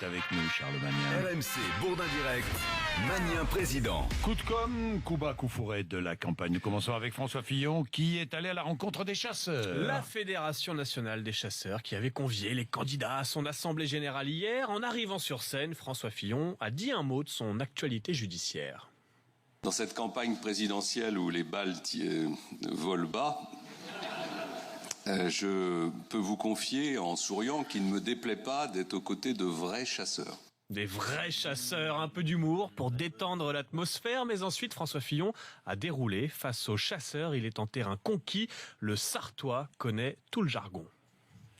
est avec nous, Charles Magnien. RMC Bourdin Direct, Magnien président. Coup de com', coup bas, coup fourré de la campagne. Nous commençons avec François Fillon qui est allé à la rencontre des chasseurs. La Fédération nationale des chasseurs qui avait convié les candidats à son assemblée générale hier. En arrivant sur scène, François Fillon a dit un mot de son actualité judiciaire. Dans cette campagne présidentielle où les balles volent bas, je peux vous confier en souriant qu'il ne me déplaît pas d'être aux côtés de vrais chasseurs. Des vrais chasseurs, un peu d'humour pour détendre l'atmosphère, mais ensuite François Fillon a déroulé. Face aux chasseurs, il est en terrain conquis. Le Sarthois connaît tout le jargon.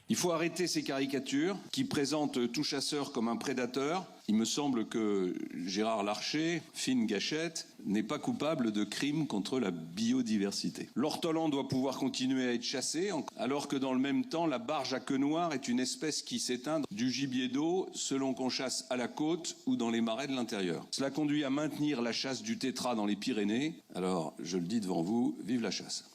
Il faut arrêter ces caricatures qui présentent tout chasseur comme un prédateur. Il me semble que Gérard Larcher, fine gâchette, n'est pas coupable de crimes contre la biodiversité. L'ortolan doit pouvoir continuer à être chassé, alors que dans le même temps, la barge à queue noire est une espèce qui s'éteint du gibier d'eau selon qu'on chasse à la côte ou dans les marais de l'intérieur. Cela conduit à maintenir la chasse du tétras dans les Pyrénées. Alors, je le dis devant vous, vive la chasse.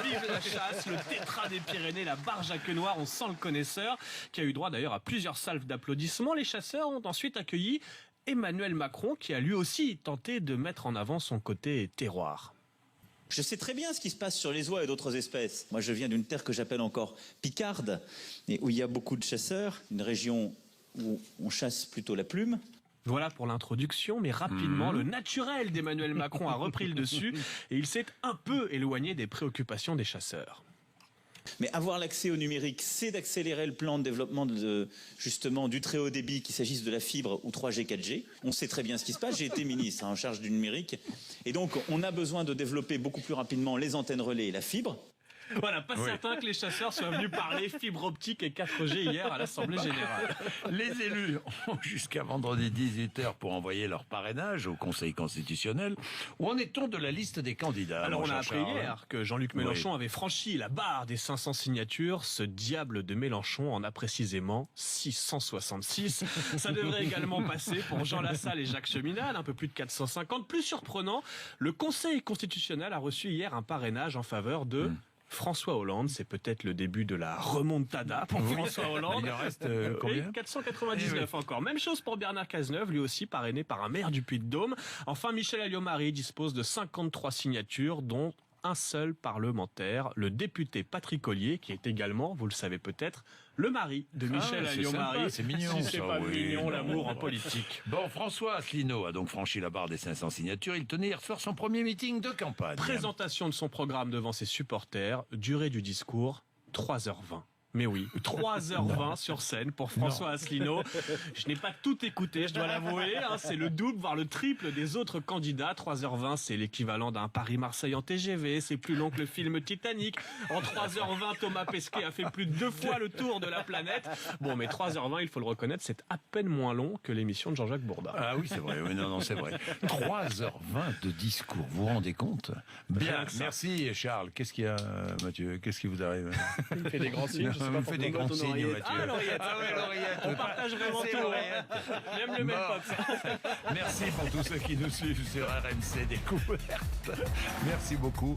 Vive la chasse, le tétras des Pyrénées, la barge à queue noire, on sent le connaisseur, qui a eu droit d'ailleurs à plusieurs salves d'applaudissements. Les chasseurs ont ensuite accueilli Emmanuel Macron, qui a lui aussi tenté de mettre en avant son côté terroir. Je sais très bien ce qui se passe sur les oies et d'autres espèces. Moi, je viens d'une terre que j'appelle encore Picarde, et où il y a beaucoup de chasseurs, une région où on chasse plutôt la plume. Voilà pour l'introduction, mais rapidement, le naturel d'Emmanuel Macron a repris le dessus et il s'est un peu éloigné des préoccupations des chasseurs. Mais avoir l'accès au numérique, c'est d'accélérer le plan de développement justement du très haut débit, qu'il s'agisse de la fibre ou 3G, 4G. On sait très bien ce qui se passe. J'ai été ministre en charge du numérique. Et donc, on a besoin de développer beaucoup plus rapidement les antennes relais et la fibre. Voilà, pas certain que les chasseurs soient venus parler fibre optique et 4G hier à l'Assemblée Générale. Les élus ont jusqu'à vendredi 18h pour envoyer leur parrainage au Conseil constitutionnel. Où en est-on de la liste des candidats? Alors on a appris hier que Jean-Luc Mélenchon avait franchi la barre des 500 signatures. Ce diable de Mélenchon en a précisément 666. Ça devrait également passer pour Jean Lassalle et Jacques Cheminade, un peu plus de 450. Plus surprenant, le Conseil constitutionnel a reçu hier un parrainage en faveur de François Hollande. C'est peut-être le début de la remontada pour François Hollande. Il en reste combien? 499 encore. Même chose pour Bernard Cazeneuve, lui aussi parrainé par un maire du Puy-de-Dôme. Enfin, Michel Alliot-Marie dispose de 53 signatures, dont un seul parlementaire, le député Patrick Ollier, qui est également, vous le savez peut-être, le mari de Michel Alliot-Marie. C'est mignon, si c'est ça, pas oui. mignon, l'amour en politique. Bon, François Asselineau a donc franchi la barre des 500 signatures. Il tenait hier soir son premier meeting de campagne. Présentation de son programme devant ses supporters, durée du discours, 3h20. Mais oui, 3h20 sur scène pour François Asselineau. Je n'ai pas tout écouté, je dois l'avouer. C'est le double, voire le triple des autres candidats. 3h20, c'est l'équivalent d'un Paris-Marseille en TGV. C'est plus long que le film Titanic. En 3h20, Thomas Pesquet a fait plus de 2 fois le tour de la planète. Bon, mais 3h20, il faut le reconnaître, c'est à peine moins long que l'émission de Jean-Jacques Bourdin. Ah oui, c'est vrai. Oui, non, c'est vrai. 3h20 de discours. Vous vous rendez compte? Bien. Merci, Charles. Qu'est-ce qu'il y a, Mathieu? Qu'est-ce qui vous arrive? Il fait des grands signes. Vous me faites des grands signes, Mathieu. Ah, l'oreillette. Ah ouais, l'oreillette. On partage vraiment tout. Même le même pop. Merci pour tous ceux qui nous suivent sur RMC Découverte. Merci beaucoup.